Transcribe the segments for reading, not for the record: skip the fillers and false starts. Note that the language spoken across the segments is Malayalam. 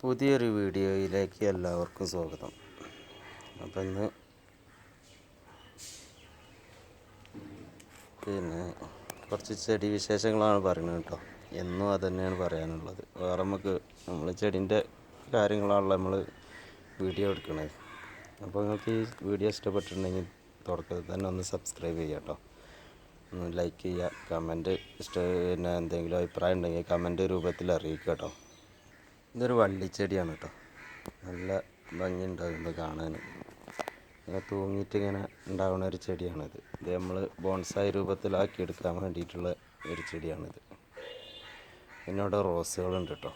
പുതിയൊരു വീഡിയോയിലേക്ക് എല്ലാവർക്കും സ്വാഗതം. അപ്പം ഇന്ന് കുറച്ച് ചെടി വിശേഷങ്ങളാണ് പറയുന്നത് കേട്ടോ. എന്നും അത് തന്നെയാണ് പറയാനുള്ളത്. വേറെ നമ്മൾ ചെടീൻ്റെ കാര്യങ്ങളാണല്ലോ നമ്മൾ വീഡിയോ എടുക്കുന്നത്. അപ്പോൾ നിങ്ങൾക്ക് ഈ വീഡിയോ ഇഷ്ടപ്പെട്ടിട്ടുണ്ടെങ്കിൽ തുടക്കത്തിൽ തന്നെ ഒന്ന് സബ്സ്ക്രൈബ് ചെയ്യുക കേട്ടോ. ഒന്ന് ലൈക്ക് ചെയ്യുക, കമൻറ്റ് എന്തെങ്കിലും അഭിപ്രായം ഉണ്ടെങ്കിൽ കമൻറ്റ് രൂപത്തിൽ അറിയിക്കുക കേട്ടോ. ഇതൊരു വള്ളിച്ചെടിയാണ് കേട്ടോ. നല്ല ഭംഗിയുണ്ടാകുന്നത് കാണാൻ. ഇങ്ങനെ തൂങ്ങിയിട്ട് ഇങ്ങനെ ഉണ്ടാകുന്ന ഒരു ചെടിയാണിത്. ഇത് നമ്മൾ ബോൺസായി രൂപത്തിലാക്കി എടുക്കാൻ വേണ്ടിയിട്ടുള്ള ഒരു ചെടിയാണിത്. പിന്നെ അവിടെ റോസുകളുണ്ട് കേട്ടോ.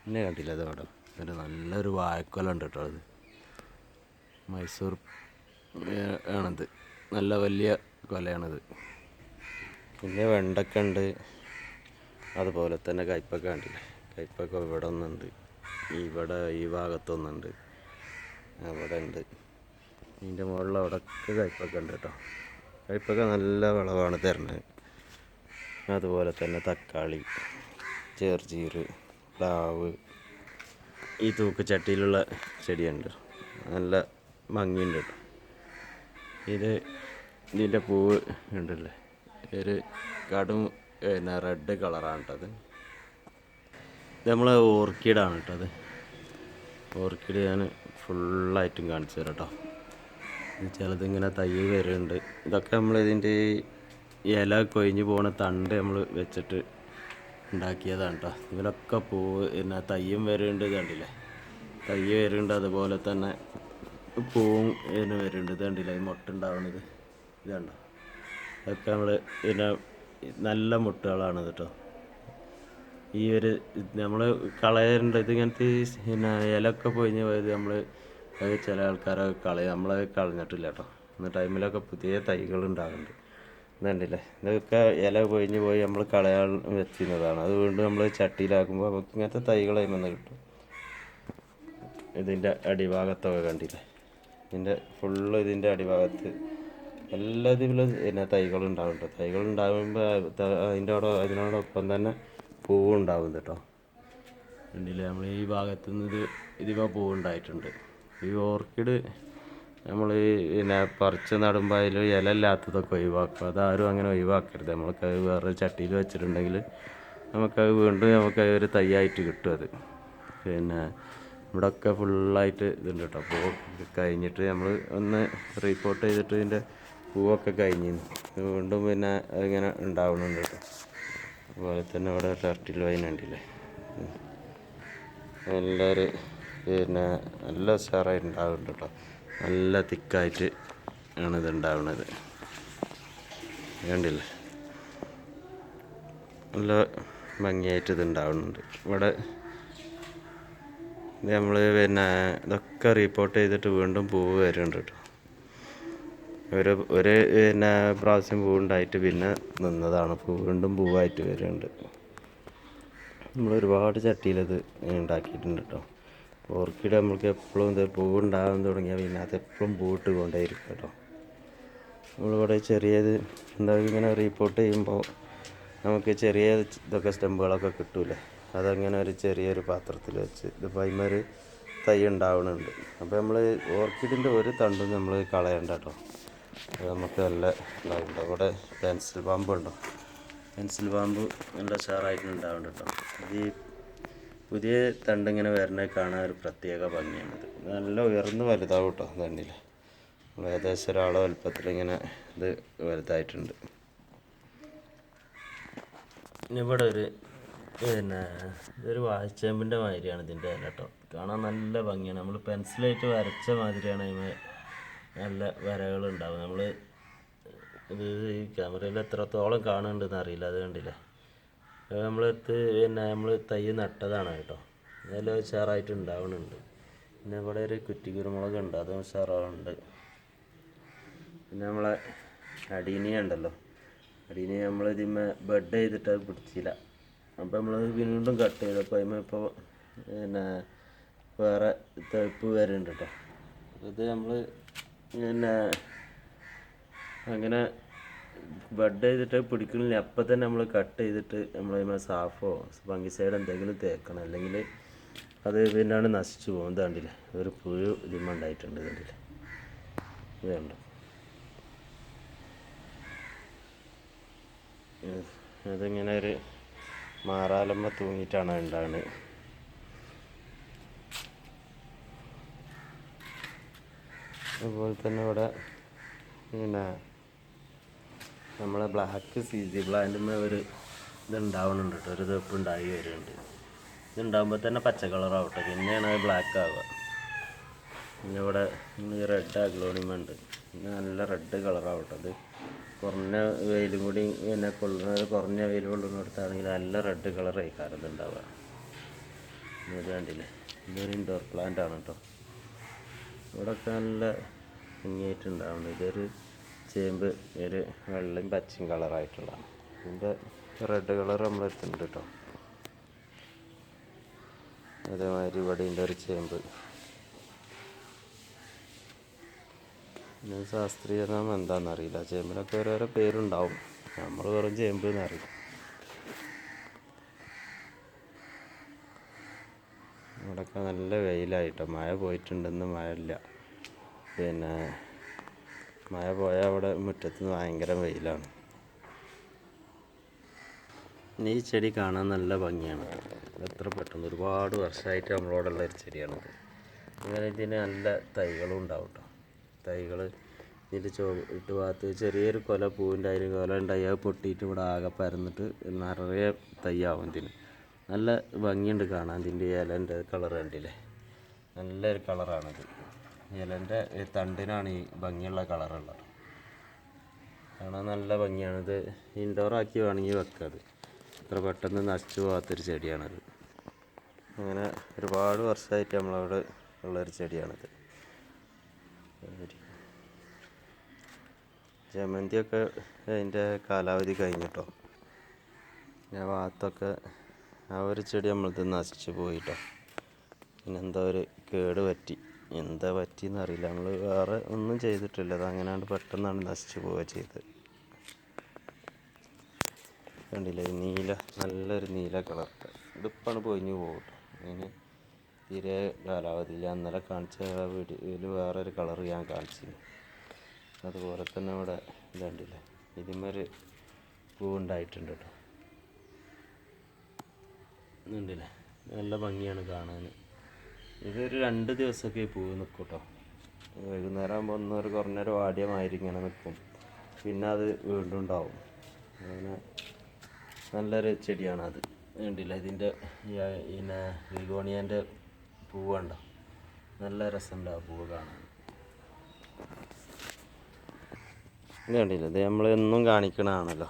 പിന്നെ കണ്ടില്ല അതവിടെ ഒരു നല്ലൊരു വാഴക്കൊലുണ്ട് കേട്ടോ. അത് മൈസൂർ ആണിത്. നല്ല വലിയ കൊലയാണിത്. പിന്നെ വെണ്ടക്ക ഉണ്ട്, അതുപോലെ തന്നെ കയ്പക്ക കണ്ടില്ലേ. കയ്പക്ക ഇവിടെ ഒന്നുണ്ട്, ഇവിടെ ഈ ഭാഗത്തൊന്നുണ്ട്, അവിടെ ഉണ്ട്. ഇതിൻ്റെ മുകളിൽ അവിടെയൊക്കെ കയ്പക്ക ഉണ്ട് കേട്ടോ. കയ്പക്ക നല്ല വിളവാണ് തരുന്നത്. അതുപോലെ തന്നെ തക്കാളി, ചെറുചീര്, പ്ലാവ്, ഈ തൂക്കുചട്ടിയിലുള്ള ചെടിയുണ്ട്. നല്ല ഭംഗിയുണ്ട് കേട്ടോ. ഇതിൻ്റെ പൂവ് ഉണ്ടല്ലേ, ഒരു കടും റെഡ് കളറാണ് കേട്ടത്. ഇത് നമ്മൾ ഓർക്കിഡാണ് കേട്ടോ. അത് ഓർക്കിഡ് ഞാൻ ഫുള്ളായിട്ടും കാണിച്ചു തരാം കേട്ടോ. ചിലതിങ്ങനെ തൈ വരുന്നുണ്ട്. ഇതൊക്കെ നമ്മൾ ഇതിൻ്റെ ഇല കൊഴിഞ്ഞ് പോകുന്ന തണ്ട് നമ്മൾ വെച്ചിട്ട് ഉണ്ടാക്കിയതാണ് കേട്ടോ. ഇതിലൊക്കെ പൂവ് തയ്യും വരുന്നുണ്ട്. കണ്ടില്ലേ, തൈ വരുന്നുണ്ട്. അതുപോലെ തന്നെ പൂവും വരുന്നുണ്ട്. ഇത് കണ്ടില്ലേ, മുട്ടുണ്ടാവുന്നത് ഇതുണ്ടോ. ഇതൊക്കെ നമ്മൾ നല്ല മുട്ടുകളാണ് കേട്ടോ. ഈ ഒരു നമ്മൾ കളയലുണ്ട്. ഇതിങ്ങനത്തെ ഇലയൊക്കെ പൊഴിഞ്ഞ് പോയത് നമ്മൾ ചില ആൾക്കാരൊക്കെ നമ്മളത് കളഞ്ഞിട്ടില്ല കേട്ടോ. ഇന്ന ടൈമിലൊക്കെ പുതിയ തൈകൾ ഉണ്ടാകുന്നുണ്ട്. ഇതുണ്ടല്ലേ, ഇതൊക്കെ ഇല പൊഴിഞ്ഞ് പോയി നമ്മൾ കളയാൻ വെച്ചിരുന്നതാണ്. അത് വീണ്ടും നമ്മൾ ചട്ടിയിലാക്കുമ്പോൾ നമുക്ക് ഇങ്ങനത്തെ തൈകൾ അതിൽ കിട്ടും. ഇതിൻ്റെ അടിഭാഗത്തൊക്കെ കണ്ടില്ലേ, ഇതിൻ്റെ ഫുള്ള് ഇതിൻ്റെ അടിഭാഗത്ത് എല്ലാത്തിലും തൈകളുണ്ടാവും കേട്ടോ. തൈകളുണ്ടാകുമ്പോൾ അതിനോടൊപ്പം തന്നെ പൂവുണ്ടാവും കേട്ടോ. കണ്ടില്ലേ, നമ്മൾ ഈ ഭാഗത്തുനിന്ന് ഇതിപ്പോൾ പൂവുണ്ടായിട്ടുണ്ട്. ഈ ഓർക്കിഡ് നമ്മൾ പറിച്ച് നടുമ്പോൾ അതിൽ ഇല ഇല്ലാത്തതൊക്കെ ഒഴിവാക്കും. അതാരും അങ്ങനെ ഒഴിവാക്കരുത്. നമ്മൾക്കത് വേറെ ചട്ടിയിൽ വെച്ചിട്ടുണ്ടെങ്കിൽ നമുക്കത് വീണ്ടും നമുക്കത് ഒരു തൈയായിട്ട് കിട്ടും. അത് ഇവിടെയൊക്കെ ഫുള്ളായിട്ട് ഇതുണ്ട് കേട്ടോ. പൂ കഴിഞ്ഞിട്ട് നമ്മൾ ഒന്ന് റിപ്പോർട്ട് ചെയ്തിട്ട് ഇതിൻ്റെ പൂവൊക്കെ കഴിഞ്ഞിരുന്നു. വീണ്ടും അതിങ്ങനെ ഉണ്ടാവുന്നുണ്ട് കേട്ടോ. അതുപോലെ തന്നെ ഇവിടെ ടർട്ടിൽ വൈൻ ഉണ്ടല്ലേ, എല്ലാവരും നല്ല ഉഷാറായിട്ട് ഉണ്ടാവുന്നുണ്ട് കേട്ടോ. നല്ല തിക്കായിട്ട് ആണ് ഇത് ഉണ്ടാവുന്നത്. കണ്ടില്ലേ, നല്ല ഭംഗിയായിട്ട് ഇത് ഉണ്ടാവുന്നുണ്ട്. ഇവിടെ നമ്മൾ ഇതൊക്കെ റിപ്പോർട്ട് ചെയ്തിട്ട് വീണ്ടും പൂവ് വരുന്നുണ്ട് കേട്ടോ. ഒരു പ്രാവശ്യം പൂവുണ്ടായിട്ട് പിന്നെ നിന്നതാണ്. വീണ്ടും പൂവായിട്ട് വരുന്നുണ്ട്. നമ്മൾ ഒരുപാട് ചട്ടിയിലത് ഉണ്ടാക്കിയിട്ടുണ്ട് കേട്ടോ. ഓർക്കിഡ് നമ്മൾക്ക് എപ്പോഴും ഇത് പൂവുണ്ടാകാൻ തുടങ്ങിയാൽ പിന്നെ അതെപ്പോഴും പൂവിട്ട് കൊണ്ടേയിരിക്കും കേട്ടോ. നമ്മളിവിടെ ചെറിയത് ഇങ്ങനെ റിപ്പോർട്ട് ചെയ്യുമ്പോൾ നമുക്ക് ചെറിയ ഇതൊക്കെ സ്റ്റെമ്പുകളൊക്കെ കിട്ടൂലേ, അതങ്ങനെ ഒരു ചെറിയൊരു പാത്രത്തിൽ വെച്ച് ഇതിപ്പോൾ അതിന്മേൽ തൈ ഉണ്ടാവുന്നുണ്ട്. അപ്പോൾ നമ്മൾ ഓർക്കിഡിൻ്റെ ഒരു തണ്ടും നമ്മൾ കളയണ്ട കേട്ടോ. നമുക്ക് നല്ല ഉണ്ടാവുന്നുണ്ട്. അവിടെ പെൻസിൽ പാമ്പുണ്ടോ, പെൻസിൽ പാമ്പ് നല്ല ഉഷാറായിട്ട് ഉണ്ടാവുന്നുണ്ട് കേട്ടോ. ഇത് പുതിയ തണ്ടിങ്ങനെ വരുന്നത് കാണാൻ ഒരു പ്രത്യേക ഭംഗിയാണിത്. നല്ല ഉയർന്ന് വലുതാവും കേട്ടോ. തണ്ടിൽ ഏകദേശം ഒരാളെ വലുപ്പത്തിലിങ്ങനെ ഇത് വലുതായിട്ടുണ്ട്. ഇവിടെ ഇതൊരു വാഴച്ചേമ്പിൻ്റെ മാതിരിയാണ് ഇതിൻ്റെ ഇല കേട്ടോ. കാണാൻ നല്ല ഭംഗിയാണ്. നമ്മൾ പെൻസിലായിട്ട് വരച്ച മാതിരിയാണ് അതിന് നല്ല വരകളുണ്ടാവും. നമ്മൾ ഇത് ഈ ക്യാമറയിൽ എത്രത്തോളം കാണുന്നുണ്ടെന്ന് അറിയില്ല. അത് കണ്ടില്ലേ, നമ്മളടുത്ത് നമ്മൾ തൈ നട്ടതാണ് കേട്ടോ. നല്ല ഉഷാറായിട്ട് ഉണ്ടാവുന്നുണ്ട്. പിന്നെ ഇവിടെ ഒരു കുറ്റിക്കുരുമുളക് ഉണ്ട്, അതും ഉഷാറാവുന്നുണ്ട്. പിന്നെ നമ്മളെ അടീനിയ ഉണ്ടല്ലോ, അടീനിയ നമ്മൾ ഇതിന്മേ ബെഡ് ചെയ്തിട്ട് അത് പിടിച്ചില്ല. അപ്പോൾ നമ്മളത് വീണ്ടും കട്ട് ചെയ്തപ്പോൾ അതിന്മേൽ ഇപ്പോൾ വേറെ തഴുപ്പ് വരുന്നുണ്ട് കേട്ടോ. ഇത് നമ്മൾ അങ്ങനെ ബഡ് ചെയ്തിട്ട് പിടിക്കണില്ല. അപ്പം തന്നെ നമ്മൾ കട്ട് ചെയ്തിട്ട് നമ്മൾ സാഫോ ഫംഗിസൈഡ് എന്തെങ്കിലും തേക്കണം. അല്ലെങ്കിൽ അത് പിന്നാണ് നശിച്ചു പോകും. ഇത് കണ്ടില്ലേ, ഒരു പുഴു ഇതിമുണ്ടായിട്ടുണ്ട്. കണ്ടില്ലേ, ഇത് കണ്ടോ. അതിങ്ങനെ ഒരു മാറാലമ്മ തൂങ്ങിയിട്ടാണ് ഉണ്ടാകുന്നത്. അതുപോലെ തന്നെ ഇവിടെ പിന്നെ നമ്മളെ ബ്ലാക്ക് സീസി പ്ലാന്റിന്മേൽ ഒരു ഇതുണ്ടാവുന്നുണ്ട് കേട്ടോ, ഒരു തെപ്പ് ഉണ്ടായി വരുന്നുണ്ട്. ഇതുണ്ടാകുമ്പോൾ തന്നെ പച്ച കളറാവട്ടെ, പിന്നെയാണ് അത് ബ്ലാക്ക് ആവുക. പിന്നെ ഇവിടെ റെഡ് അഗ്ലോണിമ ഉണ്ട്, പിന്നെ നല്ല റെഡ് കളറാവട്ടെ. അത് കുറഞ്ഞ വെയിലും കൂടി പിന്നെ കൊള്ളുന്നത്, കുറഞ്ഞ വെയിൽ കൊള്ളുന്നിടത്താണെങ്കിൽ നല്ല റെഡ് കളറായി കാരണം ഇതുണ്ടാവുക. ഇത് കണ്ടില്ലേ, ഇതൊരു ഇൻഡോർ പ്ലാന്റ് ആണ് കേട്ടോ. ഇവിടെയൊക്കെ നല്ല ഭംഗിയായിട്ടുണ്ടാവുന്നത്. ഇതൊരു ചേമ്പ് ഒരു വെള്ളയും പച്ചയും കളറായിട്ടുള്ളതാണ്. ഇതിൻ്റെ റെഡ് കളർ നമ്മളെടുത്തിട്ടുണ്ട് കേട്ടോ. അതേമാതിരി ഇവിടെ ഉണ്ട് ഒരു ചേമ്പ്. പിന്നെ ശാസ്ത്രീയ നാമം എന്താണെന്നറിയില്ല, ചേമ്പിനൊക്കെ ഓരോരോ പേരുണ്ടാവും, നമ്മൾ വെറും ചേമ്പ് എന്നറിയില്ല. ഇവിടെയൊക്കെ നല്ല വെയിലായിട്ടോ, മഴ പോയിട്ടുണ്ടെന്ന് മഴ ഇല്ല. പിന്നെ മഴ പോയാൽ അവിടെ മുറ്റത്തുനിന്ന് ഭയങ്കര വെയിലാണ്. പിന്നെ ഈ ചെടി കാണാൻ നല്ല ഭംഗിയാണ്. എത്ര പെട്ടെന്ന് ഒരുപാട് വർഷമായിട്ട് നമ്മളോടുള്ള ഒരു ചെടിയാണിത്. അങ്ങനെ ഇതിന് നല്ല തൈകളും ഉണ്ടാവും കേട്ടോ. തൈകൾ ഇതിൻ്റെ ഇട്ട് ഭാഗത്ത് ചെറിയൊരു കൊല പൂവിൻ്റെ അതിന് കൊല ഉണ്ടായി, അത് പൊട്ടിയിട്ട് ഇവിടെ ആകെ പരന്നിട്ട് നിറയെ തൈയാവും. ഇതിന് നല്ല ഭംഗിയുണ്ട് കാണാൻ. ഇതിൻ്റെ ഇലൻ്റെ കളർ കണ്ടില്ലേ, നല്ലൊരു കളറാണിത്. ഇലൻ്റെ തണ്ടിനാണ് ഈ ഭംഗിയുള്ള കളറുള്ളത്. കാണാൻ നല്ല ഭംഗിയാണിത്. ഇൻഡോറാക്കി വേണമെങ്കിൽ വെക്കാം. അത് അത്ര പെട്ടെന്ന് നശിച്ചു പോകാത്തൊരു ചെടിയാണത്. അങ്ങനെ ഒരുപാട് വർഷമായിട്ട് നമ്മളവിടെ ഉള്ളൊരു ചെടിയാണിത്. ജമന്തിയൊക്കെ അതിൻ്റെ കാലാവധി കഴിഞ്ഞിട്ടോ. ആ ഭാഗത്തൊക്കെ ആ ഒരു ചെടി നമ്മളത് നശിച്ചു പോയിട്ടോ. പിന്നെന്താ ഒരു കേട് പറ്റി, എന്താ പറ്റിയെന്ന് അറിയില്ല. നമ്മൾ വേറെ ഒന്നും ചെയ്തിട്ടില്ല, അത് അങ്ങനെയാണ്ട് പെട്ടെന്നാണ് നശിച്ചു പോവുക ചെയ്തത്. കണ്ടില്ലേ, നീല, നല്ലൊരു നീല കളർ. ഇതിപ്പാണ് പൊഴിഞ്ഞു പോകും. അതിന് തീരെ കാലാവധിയില്ല. അന്നലെ കാണിച്ച വീഡിയോയിൽ വേറൊരു കളർ ഞാൻ കാണിച്ചിരുന്നു. അതുപോലെ തന്നെ ഇവിടെ ഇത് കണ്ടില്ലേ, ഇതിന്മേൽ പൂവുണ്ടായിട്ടുണ്ട് കേട്ടോ. കണ്ടില്ലേ, നല്ല ഭംഗിയാണ് കാണാൻ. ഇതൊരു 2 ദിവസമൊക്കെ പൂവ് നിൽക്കും കേട്ടോ. വൈകുന്നേരം ആകുമ്പോൾ ഒന്നൊരു കുറഞ്ഞൊരു വാടിയ മാതിരി ഇങ്ങനെ നിൽക്കും, പിന്നെ അത് വീണ്ടും ഉണ്ടാവും. അങ്ങനെ നല്ലൊരു ചെടിയാണ് അത്. കണ്ടില്ല, ഇതിൻ്റെ പിന്നെ ബിഗോണിയൻ്റെ പൂവുണ്ടോ, നല്ല രസമുണ്ടാവും പൂവ് കാണാൻ. ഇത് കണ്ടില്ല, ഇത് നമ്മൾ എന്നും കാണിക്കണതാണല്ലോ.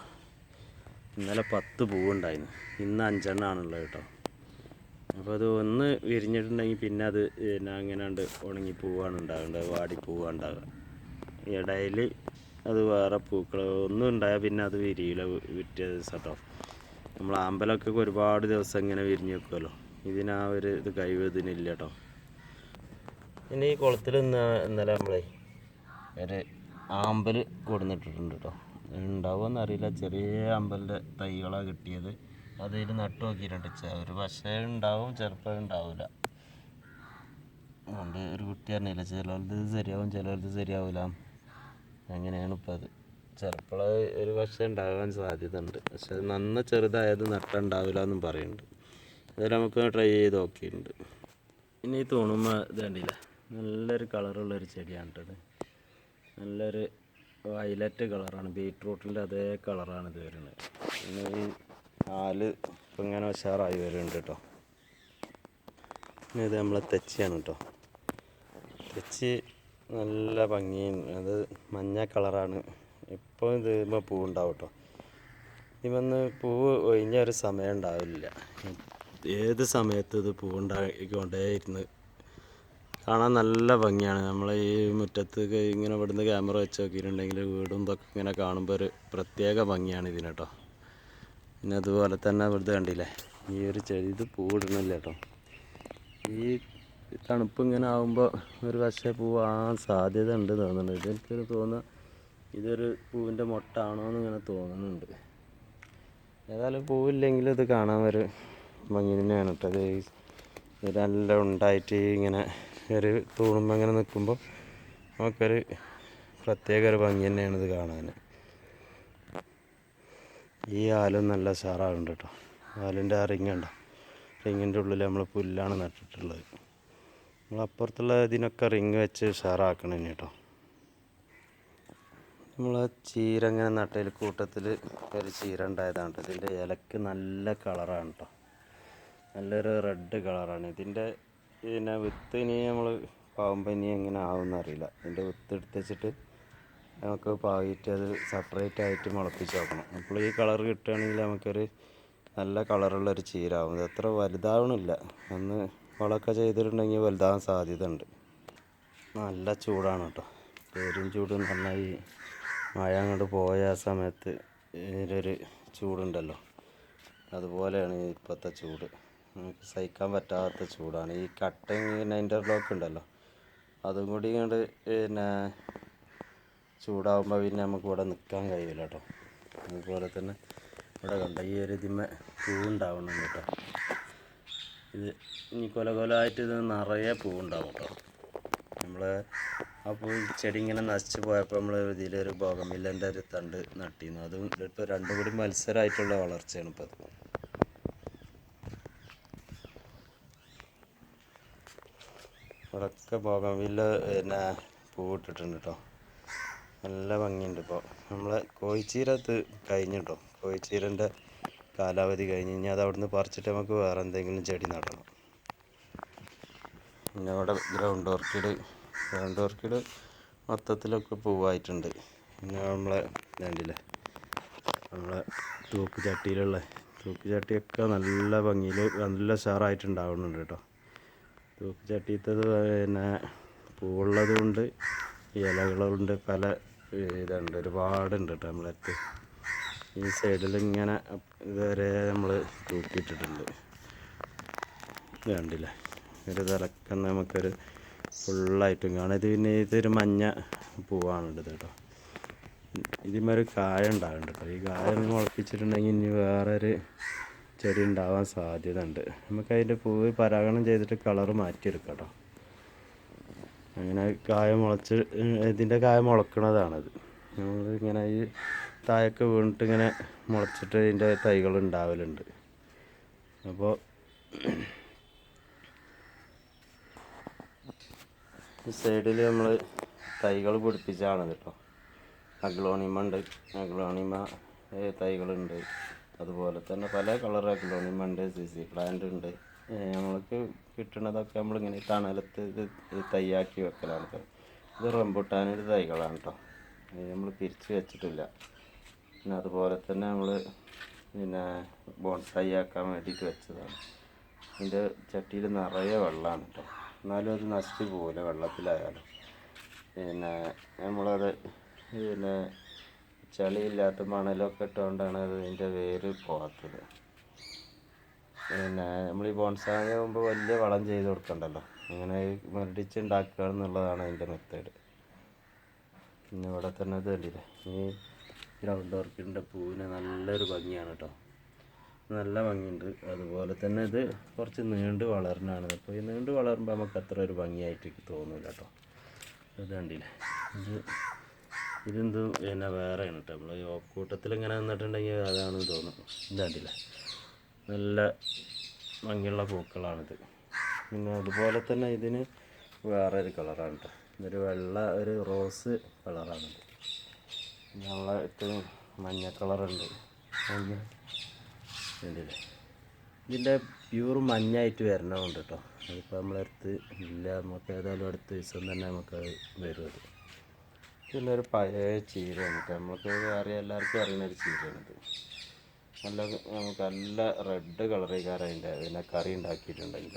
ഇന്നലെ 10 പൂവുണ്ടായിരുന്നു, ഇന്ന് 5 എണ്ണമാണുള്ളത് കേട്ടോ. അപ്പോൾ അത് ഒന്ന് വിരിഞ്ഞിട്ടുണ്ടെങ്കിൽ പിന്നെ അത് പിന്നെ അങ്ങനെയുണ്ട് ഉണങ്ങി പൂവാണ് ഉണ്ടാകേണ്ടത്, വാടി പൂവാണ് ഉണ്ടാകുക. ഇടയിൽ അത് വേറെ പൂക്കൾ ഒന്നും ഉണ്ടായാൽ പിന്നെ അത് വിരിയില്ല പിറ്റേ ദിവസം കേട്ടോ. നമ്മൾ ആമ്പലൊക്കെ ഒരുപാട് ദിവസം ഇങ്ങനെ വിരിഞ്ഞ് വെക്കുമല്ലോ, ഇതിനാ ഒരു ഇത് കഴിവ് ഇതിനില്ല കേട്ടോ. പിന്നെ ഈ കുളത്തിൽ ഇന്നലെ നമ്മളെ ഒരു ആമ്പൽ കൊടുന്നിട്ടിട്ടുണ്ട് കേട്ടോ. ഉണ്ടാവുമെന്നറിയില്ല, ചെറിയ അമ്പലിൻ്റെ തൈകളാണ് കിട്ടിയത്. അതിൽ നട്ടു നോക്കിയിട്ടുണ്ട്. ഒരു പക്ഷേ ഉണ്ടാവും, ചിലപ്പോൾ ഉണ്ടാവില്ല. അതുകൊണ്ട് ഒരു കുട്ടി പറഞ്ഞില്ല, ചിലത് ശരിയാവും ചിലത് ശരിയാവില്ല, അങ്ങനെയാണ് ഇപ്പോൾ അത്. ചിലപ്പോൾ ഒരു പക്ഷേ ഉണ്ടാകാൻ സാധ്യത ഉണ്ട്, പക്ഷെ അത് നന്ന ചെറുതായത് നട്ടുണ്ടാവില്ല എന്നും പറയുന്നുണ്ട്. അതായത് നമുക്ക് ട്രൈ ചെയ്ത് നോക്കിയിട്ടുണ്ട്. പിന്നെ ഈ തോണുമ്പോൾ ഇത് കണ്ടില്ല, നല്ലൊരു കളറുള്ളൊരു ചെടിയാണ് കേട്ടത്. നല്ലൊരു വയലറ്റ് കളറാണ്, ബീട്രൂട്ടിൻ്റെ അതേ കളറാണ് ഇത് വരുന്നത്. പിന്നെ ഈ ആല് ഇപ്പം ഇങ്ങനെ ഉഷാറായി വരുന്നുണ്ട് കേട്ടോ. ഇത് നമ്മളെ തെച്ചിയാണ് കേട്ടോ. തെച്ചി നല്ല ഭംഗിയും, അത് മഞ്ഞ കളറാണ്. ഇപ്പോൾ ഇത് പൂവുണ്ടാവും കേട്ടോ. ഇതിമന്ന് പൂവ് ഒഴിഞ്ഞ ഒരു സമയം ഉണ്ടാവില്ല, ഏത് സമയത്ത് ഇത് പൂവുണ്ടായിക്കൊണ്ടേയിരുന്ന് കാണാൻ നല്ല ഭംഗിയാണ്. നമ്മൾ ഈ മുറ്റത്ത് ഇങ്ങനെ ഇവിടുന്ന് ക്യാമറ വെച്ച് നോക്കിയിട്ടുണ്ടെങ്കിൽ വീടും ഇതൊക്കെ ഇങ്ങനെ കാണുമ്പോൾ ഒരു പ്രത്യേക ഭംഗിയാണ് ഇതിന് കേട്ടോ. പിന്നെ അതുപോലെ തന്നെ ഇവിടുത്തെ കണ്ടില്ലേ, ഈ ഒരു ചെടി ഇത് പൂവിടണില്ല കേട്ടോ. ഈ തണുപ്പ് ഇങ്ങനെ ആകുമ്പോൾ ഒരു പക്ഷേ പൂവാൻ സാധ്യത ഉണ്ട് തോന്നുന്നുണ്ട്. ഇതെനിക്കൊരു തോന്നുക ഇതൊരു പൂവിൻ്റെ മൊട്ടാണോ എന്ന് ഇങ്ങനെ തോന്നുന്നുണ്ട്. ഏതായാലും പൂവില്ലെങ്കിലും ഇത് കാണാൻ ഒരു ഭംഗി തന്നെയാണ് കേട്ടോ. അത് ഇത് നല്ല ഉണ്ടായിട്ട് ഇങ്ങനെ ഒരു തൂണുമ്പോൾ ഇങ്ങനെ നിൽക്കുമ്പോൾ നമുക്കൊരു പ്രത്യേക ഒരു ഭംഗി തന്നെയാണ് ഇത് കാണാൻ. ഈ ആലും നല്ല ഉഷാറാകുന്നുണ്ട് കേട്ടോ. ആലിൻ്റെ ആ റിങ്ങുണ്ടോ, റിങ്ങിൻ്റെ ഉള്ളിൽ നമ്മൾ പുല്ലാണ് നട്ടിട്ടുള്ളത്. നമ്മളപ്പുറത്തുള്ള ഇതിനൊക്കെ റിങ് വെച്ച് ഉഷാറാക്കണം തന്നെ കേട്ടോ. നമ്മൾ ചീര ഇങ്ങനെ നട്ടതിൽ കൂട്ടത്തിൽ ഒരു ചീര ഉണ്ടായതാണ്. ഇതിൻ്റെ ഇലക്ക് നല്ല കളറാണ് കേട്ടോ, നല്ലൊരു റെഡ് കളറാണ്. ഇതിൻ്റെ പിന്നെ വിത്ത് ഇനി നമ്മൾ പാകുമ്പോൾ ഇനി എങ്ങനെ ആവുമെന്ന് അറിയില്ല. ഇതിൻ്റെ വിത്ത് എടുത്ത് വെച്ചിട്ട് നമുക്ക് പാകിയിട്ട് അത് സെപ്പറേറ്റ് ആയിട്ട് മുളപ്പിച്ച് നോക്കണം. അപ്പോൾ ഈ കളർ കിട്ടുകയാണെങ്കിൽ നമുക്കൊരു നല്ല കളറുള്ളൊരു ചീര ആവും. ഇത് അത്ര വലുതാവണില്ല, ഒന്ന് വളമൊക്കെ ചെയ്തിട്ടുണ്ടെങ്കിൽ വലുതാവാൻ സാധ്യത ഉണ്ട്. നല്ല ചൂടാണ് കേട്ടോ, പേരും ചൂടെന്ന് പറഞ്ഞാൽ ഈ മഴ അങ്ങോട്ട് പോയ ആ സമയത്ത് ഇതിലൊരു ചൂടുണ്ടല്ലോ, അതുപോലെയാണ് ഇപ്പോഴത്തെ ചൂട്. നമുക്ക് സഹിക്കാൻ പറ്റാത്ത ചൂടാണ്. ഈ കട്ടയും ഇൻ്റർലോക്ക് ഉണ്ടല്ലോ, അതും കൂടി ഇങ്ങോട്ട് പിന്നെ ചൂടാകുമ്പോൾ പിന്നെ നമുക്ക് ഇവിടെ നിൽക്കാൻ കഴിയില്ല കേട്ടോ. അതുപോലെ തന്നെ ഇവിടെ കണ്ട ഈ ഒരു ഇതിന്മേൽ പൂവുണ്ടാവണം കേട്ടോ. ഇത് ഇനി കൊലകൊലമായിട്ട് ഇത് നിറയെ പൂവുണ്ടാവും കേട്ടോ. നമ്മൾ ആ പൂ ചെടി ഇങ്ങനെ നശിച്ച് പോയപ്പോൾ നമ്മൾ ഇതിലൊരു ബോഗൺവില്ലേൻ്റെ ഒരു തണ്ട് നട്ടിരുന്നു. അതും ഇപ്പോൾ രണ്ടും കൂടി മത്സരമായിട്ടുള്ള വളർച്ചയാണ് ഇപ്പോൾ അത്. ഇവിടെയൊക്കെ ബോഗൺവില്ല പിന്നെ പൂവിട്ടിട്ടുണ്ട് കേട്ടോ, നല്ല ഭംഗിയുണ്ട്. ഇപ്പോൾ നമ്മളെ കോഴിച്ചീര കഴിഞ്ഞു കേട്ടോ, കോഴിച്ചീരൻ്റെ കാലാവധി കഴിഞ്ഞ് ഇനി അത് അവിടുന്ന് പറിച്ചിട്ട് നമുക്ക് വേറെ എന്തെങ്കിലും ചെടി നടണം. പിന്നെ അവിടെ ഗ്രൗണ്ട് ഓർക്കിഡ് മൊത്തത്തിലൊക്കെ പൂവായിട്ടുണ്ട്. പിന്നെ നമ്മളെ കണ്ടില്ലേ, നമ്മളെ തൂക്കുചട്ടിയൊക്കെ നല്ല ഭംഗിയിൽ നല്ല ഉഷാറായിട്ടുണ്ടാവുന്നുണ്ട് കേട്ടോ. തൂക്കുചട്ടിത്തത് പിന്നെ പൂവുള്ളതുകൊണ്ട് ഇലകളുണ്ട്, പല ഇതുണ്ട്, ഒരുപാടുണ്ട് കേട്ടോ. നമ്മളടുത്ത് ഈ സൈഡിൽ ഇങ്ങനെ ഇതുവരെ നമ്മൾ തൂക്കിയിട്ടിട്ടുണ്ട്. കണ്ടില്ലേ, ഒരു തിളക്കം നമുക്കൊരു ഫുള്ളായിട്ടും കാണാം. ഇത് പിന്നെ ഇതൊരു മഞ്ഞ പൂവാണുള്ളത് കേട്ടോ. ഇതിന്മേൽ കായ ഉണ്ടാകുന്നുണ്ട് കേട്ടോ. ഈ കായ മുളപ്പിച്ചിട്ടുണ്ടെങ്കിൽ ഇനി വേറൊരു ചെടി ഉണ്ടാവാൻ സാധ്യത ഉണ്ട്. നമുക്ക് അതിൻ്റെ പൂവ് പരാഗണം ചെയ്തിട്ട് കളറ് മാറ്റിയെടുക്കാം കേട്ടോ. അങ്ങനെ കായ മുളച്ച് ഇതിൻ്റെ കായ മുളക്കണതാണത്. നമ്മൾ ഇങ്ങനെ ഈ താഴൊക്കെ വീണിട്ട് ഇങ്ങനെ മുളച്ചിട്ട് ഇതിൻ്റെ തൈകൾ ഉണ്ടാവലുണ്ട്. അപ്പോൾ ഈ സൈഡിൽ നമ്മൾ തൈകൾ പിടിപ്പിച്ചാണ് കേട്ടോ. അഗ്ലോണിമ തൈകളുണ്ട്, അതുപോലെ തന്നെ പല കളർ അഗ്ലോണിമ ഉണ്ട്, സിസി പ്ലാന്റ് ഉണ്ട്. നമ്മൾക്ക് കിട്ടുന്നതൊക്കെ നമ്മളിങ്ങനെ തണലത്ത് ഇത് തൈയാക്കി വെക്കലാണ് കേട്ടോ. ഇത് റംബുട്ടാനൊരു തൈകളാണ് കേട്ടോ, നമ്മൾ പിരിച്ച് വെച്ചിട്ടില്ല. പിന്നെ അതുപോലെ തന്നെ നമ്മൾ പിന്നെ ബോൺസായി ആക്കാൻ വേണ്ടിയിട്ട് വെച്ചതാണ്. ഇതിൻ്റെ ചട്ടിയിൽ നിറയെ വെള്ളമാണ് കേട്ടോ, എന്നാലും അത് നശിച്ച് പോകില്ല വെള്ളത്തിലായാലും. പിന്നെ നമ്മളത് പിന്നെ ചളിയില്ലാത്ത മണലൊക്കെ ഇട്ടുകൊണ്ടാണ് അത് ഇതിൻ്റെ വേര് പോകാത്തത്. പിന്നെ നമ്മൾ ഈ ബോൺസായി ആകുമ്പോൾ വലിയ വളം ചെയ്ത് കൊടുക്കണ്ടല്ലോ, അങ്ങനെ മുരടിച്ചുണ്ടാക്കുക എന്നുള്ളതാണ് അതിൻ്റെ മെത്തേഡ്. പിന്നെ ഇവിടെ തന്നെ ഇത് കണ്ടില്ലേ, ഈ ഗ്രൗണ്ട് ഓർക്കിഡിൻ്റെ പൂവിന് നല്ലൊരു ഭംഗിയാണ് കേട്ടോ, നല്ല ഭംഗിയുണ്ട്. അതുപോലെ തന്നെ ഇത് കുറച്ച് നീണ്ട് വളരണതാണ്. അപ്പോൾ ഈ നീണ്ട് വളരുമ്പോൾ നമുക്ക് അത്ര ഒരു ഭംഗിയായിട്ട് തോന്നില്ല കേട്ടോ. ഇത് കണ്ടില്ലേ, ഇതെന്ത് പിന്നെ വേറെയാണ് കേട്ടോ. നമ്മൾ ഈ കൂട്ടത്തിൽ ഇങ്ങനെ നിന്നിട്ടുണ്ടെങ്കിൽ അതാണെന്ന് തോന്നും. ഇത് കണ്ടില്ലേ, നല്ല ഭംഗിയുള്ള പൂക്കളാണിത്. പിന്നെ അതുപോലെ തന്നെ ഇതിന് വേറൊരു കളറാണ് കേട്ടോ, ഇതൊരു ഒരു റോസ് കളറാണിത്. നമ്മളെ മഞ്ഞ കളറുണ്ട്, കണ്ടില്ലേ. ഇതിൻ്റെ പ്യൂർ മഞ്ഞായിട്ട് വരണമുണ്ട് കേട്ടോ. അതിപ്പോൾ നമ്മളടുത്ത് ഇല്ല, നമുക്ക് ഏതായാലും അടുത്ത ദിവസം തന്നെ നമുക്കത് വരും. അത് പിന്നെ ഒരു പഴയ ചീരയാണ് കേട്ടോ, നമുക്ക് എല്ലാവർക്കും അറിയുന്നൊരു ചീരയാണിത്. നമുക്ക് നല്ല റെഡ് കളറേക്കാരം അതിൻ്റെ കറി ഉണ്ടാക്കിയിട്ടുണ്ടെങ്കിൽ.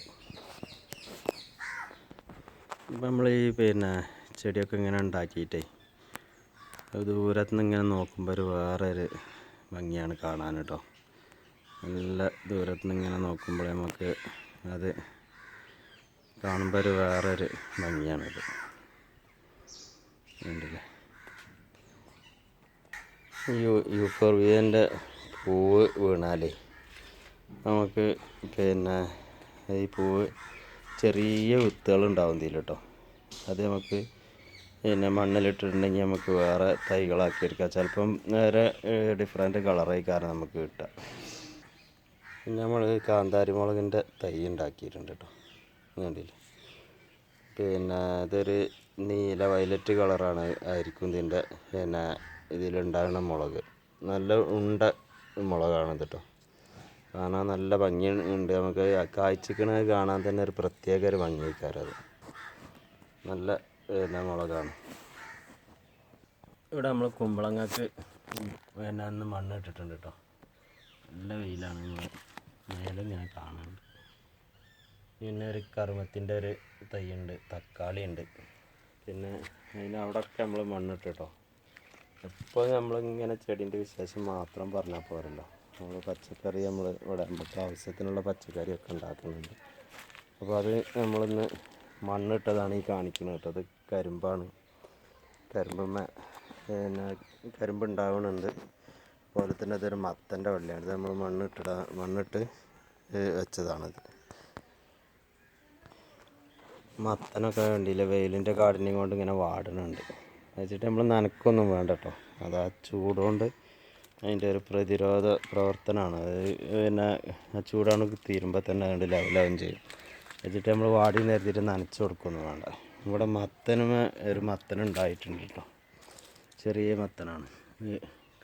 ഇപ്പം നമ്മൾ ഈ പിന്നെ ചെടിയൊക്കെ ഇങ്ങനെ ഉണ്ടാക്കിയിട്ടേ ദൂരത്തു നിന്ന് ഇങ്ങനെ നോക്കുമ്പോൾ ഒരു വേറൊരു ഭംഗിയാണ് കാണാൻ കേട്ടോ. നല്ല ദൂരത്തു നിന്ന് ഇങ്ങനെ നോക്കുമ്പോൾ നമുക്ക് അത് കാണുമ്പോൾ ഒരു വേറൊരു ഭംഗിയാണിത്. ഉണ്ടല്ലേ, യൂഫോർബിയൻ്റെ പൂവ് വീണാലേ നമുക്ക് പിന്നെ ഈ പൂവ് ചെറിയ വിത്തുകളുണ്ടാവും ഇതിൽ കേട്ടോ. അത് നമുക്ക് പിന്നെ മണ്ണിലിട്ടിട്ടുണ്ടെങ്കിൽ നമുക്ക് വേറെ തൈകളാക്കി എടുക്കാം. ചിലപ്പം വേറെ ഡിഫറെൻറ്റ് കളറായി കാരണം നമുക്ക് കിട്ടുക. പിന്നെ നമ്മൾ കാന്താരി മുളകിൻ്റെ തൈ ഉണ്ടാക്കിയിട്ടുണ്ട് കേട്ടോ. കണ്ടില്ലേ, പിന്നെ ഇതൊരു നീല വയലറ്റ് കളറാണ് ആയിരിക്കും ഇതിൻ്റെ പിന്നെ ഇതിലുണ്ടാകുന്ന മുളക്. നല്ല ഉണ്ട മുളകാണിത് കേട്ടോ. കാണാൻ നല്ല ഭംഗി ഉണ്ട്. നമുക്ക് കായ്ച്ചിക്കണത് കാണാൻ തന്നെ ഒരു പ്രത്യേക ഒരു ഭംഗിക്കാരം. അത് നല്ല പിന്നെ മുളകാണ്. ഇവിടെ നമ്മൾ കുമ്പളങ്ങക്ക് പിന്നെ അന്ന് മണ്ണ് ഇട്ടിട്ടുണ്ട് കേട്ടോ. നല്ല വെയിലാണ്, മേലെ ഇങ്ങനെ കാണുന്നുണ്ട്. പിന്നെ ഒരു കറുമത്തിൻ്റെ ഒരു തൈയുണ്ട്, തക്കാളി ഉണ്ട്. പിന്നെ അതിനവിടെയൊക്കെ നമ്മൾ മണ്ണിട്ട് കേട്ടോ. എപ്പോൾ നമ്മളിങ്ങനെ ചെടീൻ്റെ വിശേഷം മാത്രം പറഞ്ഞാൽ പോരല്ലോ. നമ്മൾ പച്ചക്കറി ഇവിടെ നമുക്ക് ആവശ്യത്തിനുള്ള പച്ചക്കറിയൊക്കെ ഉണ്ടാക്കുന്നുണ്ട്. അപ്പോൾ അത് നമ്മളിന്ന് മണ്ണിട്ടതാണ് ഈ കാണിക്കുന്നത് കേട്ടോ. അത് കരിമ്പാണ്. പിന്നെ കരിമ്പ് ഉണ്ടാവുന്നുണ്ട്. അതുപോലെ തന്നെ അതൊരു മത്തൻ്റെ വള്ളിയാണ്. ഇത് നമ്മൾ മണ്ണിട്ട് വെച്ചതാണത്. മത്തനൊക്കെ വേണ്ടിയില്ല, വെയിലിൻ്റെ കാഠിന്യം കൊണ്ട് ഇങ്ങനെ വാടുന്നുണ്ട്. വെച്ചിട്ട് നമ്മൾ നനക്കൊന്നും വേണ്ട കേട്ടോ. അത് ആ ചൂടുകൊണ്ട് അതിൻ്റെ ഒരു പ്രതിരോധ പ്രവർത്തനമാണ്. അത് പിന്നെ ആ ചൂടാണ് തീരുമ്പോൾ തന്നെ അതുകൊണ്ട് ലെവലാവും ചെയ്യും. വെച്ചിട്ട് നമ്മൾ വാടി നേരത്തിട്ട് നനച്ച് കൊടുക്കൊന്നും വേണ്ട. ഇവിടെ ഒരു മത്തനുണ്ടായിട്ടുണ്ട് കേട്ടോ. ചെറിയ മത്തനാണ്,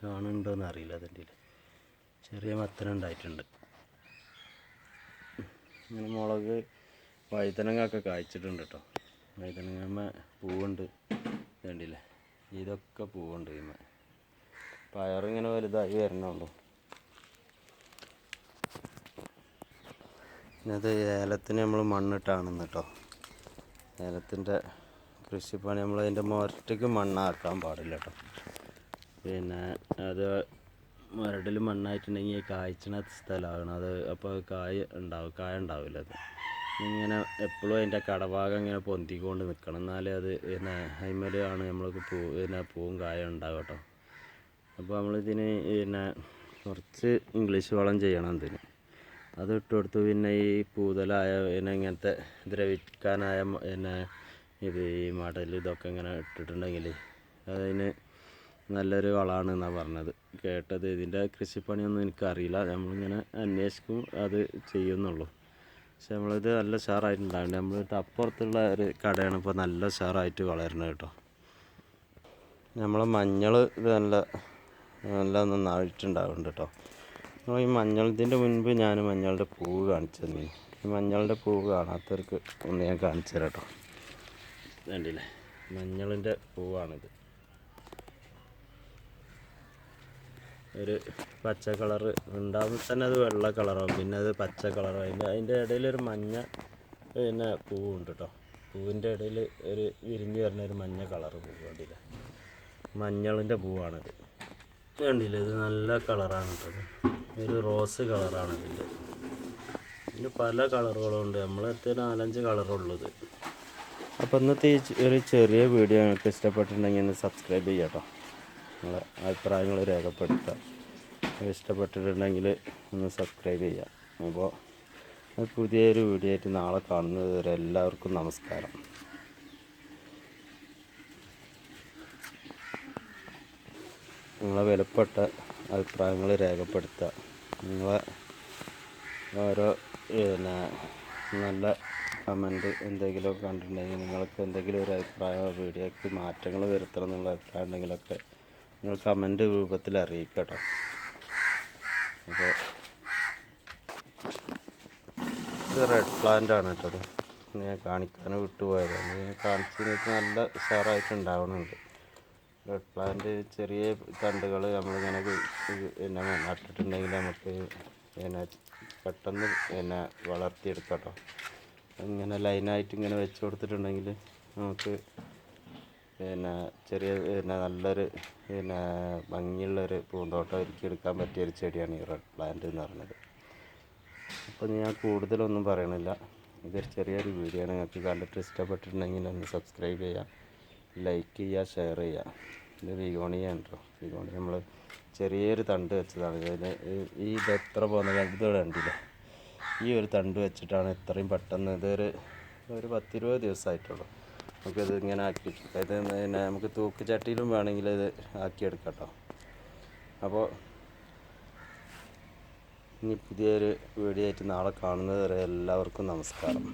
കാണുന്നുണ്ടോയെന്ന് അറിയില്ല. അതിൻ്റെ ചെറിയ മത്തനുണ്ടായിട്ടുണ്ട്. ഇങ്ങനെ മുളക് വഴുതനങ്ങയൊക്കെ കായ്ച്ചിട്ടുണ്ട് കേട്ടോ. വഴുതനങ്ങ പൂവുണ്ട്, വേണ്ടില്ലേ, ഇതൊക്കെ പൂവുണ്ട്. ഇതിന്മേൽ പയറിങ്ങനെ വലുതായി വരണുള്ളൂ. ഇത് ഏലത്തിന് നമ്മൾ മണ്ണിട്ടാണെന്ന് കേട്ടോ. ഏലത്തിൻ്റെ കൃഷിപ്പണി നമ്മൾ അതിൻ്റെ മുരട്ടിക്ക് മണ്ണാക്കാൻ പാടില്ല കേട്ടോ. പിന്നെ അത് മുരടിൽ മണ്ണായിട്ടുണ്ടെങ്കിൽ കായ്ച്ചണ സ്ഥലമാകണം അത്. അപ്പോൾ കായ ഉണ്ടാവില്ല. അത് ഇങ്ങനെ എപ്പോഴും അതിൻ്റെ കടഭാഗം ഇങ്ങനെ പൊന്തിക്കൊണ്ട് നിൽക്കണം, എന്നാലേ അത് പിന്നെ അതിന്മേലാണ് നമ്മൾക്ക് പൂവും കായ ഉണ്ടാകും കേട്ടോ. അപ്പോൾ നമ്മളിതിന് പിന്നെ കുറച്ച് ഇംഗ്ലീഷ് വളം ചെയ്യണം ഇതിന്. അത് ഇട്ട് കൊടുത്തു. പിന്നെ ഈ പൂതലായ പിന്നെ ഇങ്ങനത്തെ ദ്രവിക്കാനായ പിന്നെ ഈ മടൽ ഇതൊക്കെ ഇങ്ങനെ ഇട്ടിട്ടുണ്ടെങ്കിൽ അതിന് നല്ലൊരു വളമാണെന്നാണ് പറഞ്ഞത് കേട്ടത്. ഇതിൻ്റെ കൃഷിപ്പണിയൊന്നും എനിക്കറിയില്ല, നമ്മളിങ്ങനെ അന്വേഷിക്കും, അത് ചെയ്യുന്നുള്ളൂ. പക്ഷെ നമ്മളിത് നല്ല ഉഷാറായിട്ടുണ്ടാകുന്നുണ്ട്. നമ്മളിട്ട് അപ്പുറത്തുള്ള ഒരു കടയാണ് ഇപ്പോൾ നല്ല ഉഷാറായിട്ട് വളരുന്നത് കേട്ടോ. നമ്മളെ മഞ്ഞൾ ഇത് നല്ല നന്നായിട്ടുണ്ടാകുന്നുണ്ട് കേട്ടോ. ഈ ഇതിൻ്റെ മുൻപ് ഞാൻ മഞ്ഞളുടെ പൂവ് കാണിച്ചു തന്നെ. ഈ മഞ്ഞളുടെ പൂവ് കാണാത്തവർക്ക് ഒന്ന് ഞാൻ കാണിച്ചു തരാം കേട്ടോ. വേണ്ടില്ലേ, മഞ്ഞളിൻ്റെ പൂവാണിത്. ഒരു പച്ച കളറ് ഉണ്ടാകുമ്പോൾ തന്നെ അത് വെള്ള കളറാവും, പിന്നെ അത് പച്ച കളറാവും. അതിൻ്റെ ഇടയിലൊരു മഞ്ഞ പിന്നെ പൂവുണ്ട് കേട്ടോ. പൂവിൻ്റെ ഇടയിൽ ഒരു വിരിഞ്ഞ് വരുന്ന ഒരു മഞ്ഞ കളറ് പൂവ് കണ്ടില്ല, മഞ്ഞളിൻ്റെ പൂവാണിത്. കണ്ടില്ല, ഇത് നല്ല കളറാണ് കേട്ടോ. ഒരു റോസ് കളറാണ് ഇതിൻ്റെ പല കളറുകളുണ്ട്. നമ്മളടുത്ത് 4-5 കളറുള്ളത്. അപ്പോൾ ഇന്നത്തെ ഒരു ചെറിയ വീഡിയോ നിങ്ങൾക്ക് ഇഷ്ടപ്പെട്ടിട്ടുണ്ടെങ്കിൽ ഒന്ന് സബ്സ്ക്രൈബ് ചെയ്യാം കേട്ടോ. നിങ്ങളെ അഭിപ്രായങ്ങൾ രേഖപ്പെടുത്തുക. ഇഷ്ടപ്പെട്ടിട്ടുണ്ടെങ്കിൽ ഒന്ന് സബ്സ്ക്രൈബ് ചെയ്യുക. അപ്പോൾ പുതിയൊരു വീഡിയോ ആയിട്ട് നാളെ കാണുന്നത് വരെ എല്ലാവർക്കും നമസ്കാരം. നിങ്ങളെ വിലപ്പെട്ട അഭിപ്രായങ്ങൾ രേഖപ്പെടുത്തുക. നിങ്ങളെ ഓരോ പിന്നെ നല്ല കമൻറ്റ് എന്തെങ്കിലും കണ്ടിട്ടുണ്ടെങ്കിൽ നിങ്ങൾക്ക് എന്തെങ്കിലും ഒരു അഭിപ്രായം വീഡിയോയ്ക്ക് മാറ്റങ്ങൾ വരുത്തണം എന്നുള്ള അഭിപ്രായം ഉണ്ടെങ്കിലൊക്കെ നിങ്ങൾ കമൻറ്റ് രൂപത്തിൽ അറിയിക്കുക കേട്ടോ. അപ്പോൾ ഇത് റെഡ് പ്ലാന്റ് ആണ് കേട്ടോ. ഞാൻ കാണിക്കാൻ വിട്ടുപോയതാണ്. ഞാൻ കാണിച്ച് നിങ്ങൾക്ക് നല്ല ഉഷാറായിട്ടുണ്ടാവുന്നുണ്ട്. റെഡ് പ്ലാന്റ് ചെറിയ തണ്ടുകൾ നമ്മളിങ്ങനെ പിന്നെ നട്ടിട്ടുണ്ടെങ്കിൽ നമുക്ക് പിന്നെ പെട്ടെന്ന് പിന്നെ വളർത്തിയെടുക്കാം കേട്ടോ. ഇങ്ങനെ ലൈനായിട്ട് ഇങ്ങനെ വെച്ച് കൊടുത്തിട്ടുണ്ടെങ്കിൽ നമുക്ക് പിന്നെ ചെറിയ പിന്നെ നല്ലൊരു പിന്നെ ഭംഗിയുള്ളൊരു പൂന്തോട്ടം ഒരുക്കിയെടുക്കാൻ പറ്റിയൊരു ചെടിയാണ് ഈ റെഡ് പ്ലാന്റ് എന്ന് പറയുന്നത്. അപ്പോൾ ഞാൻ കൂടുതലൊന്നും പറയണില്ല. ഇതൊരു ചെറിയൊരു വീഡിയോ ആണ്. നിങ്ങൾക്ക് കണ്ടിട്ട് ഇഷ്ടപ്പെട്ടിട്ടുണ്ടെങ്കിൽ ഒന്ന് സബ്സ്ക്രൈബ് ചെയ്യുക, ലൈക്ക് ചെയ്യുക, ഷെയർ ചെയ്യുക. ഇത് വിഗോണിയാണ് കേട്ടോ. വിഗോണി നമ്മൾ ചെറിയൊരു തണ്ട് വെച്ചതാണ്. ഇതിന് ഇത് എത്ര പോകുന്ന ഇത് കണ്ടില്ല, ഈ ഒരു തണ്ട് വെച്ചിട്ടാണ് ഇത്രയും പെട്ടെന്ന്. ഇതൊരു ഒരു 10-20 ദിവസമായിട്ടുള്ളൂ. നമുക്കിത് ഇങ്ങനെ ആക്കിയിട്ടുണ്ട്. ഇത് പിന്നെ നമുക്ക് തൂക്ക് ചട്ടിയിലും വേണമെങ്കിൽ ഇത് ആക്കിയെടുക്കാം കേട്ടോ. അപ്പോൾ ഇനി പുതിയൊരു വീഡിയോ ആയിട്ട് നാളെ കാണുന്നത് വരെ എല്ലാവർക്കും നമസ്കാരം.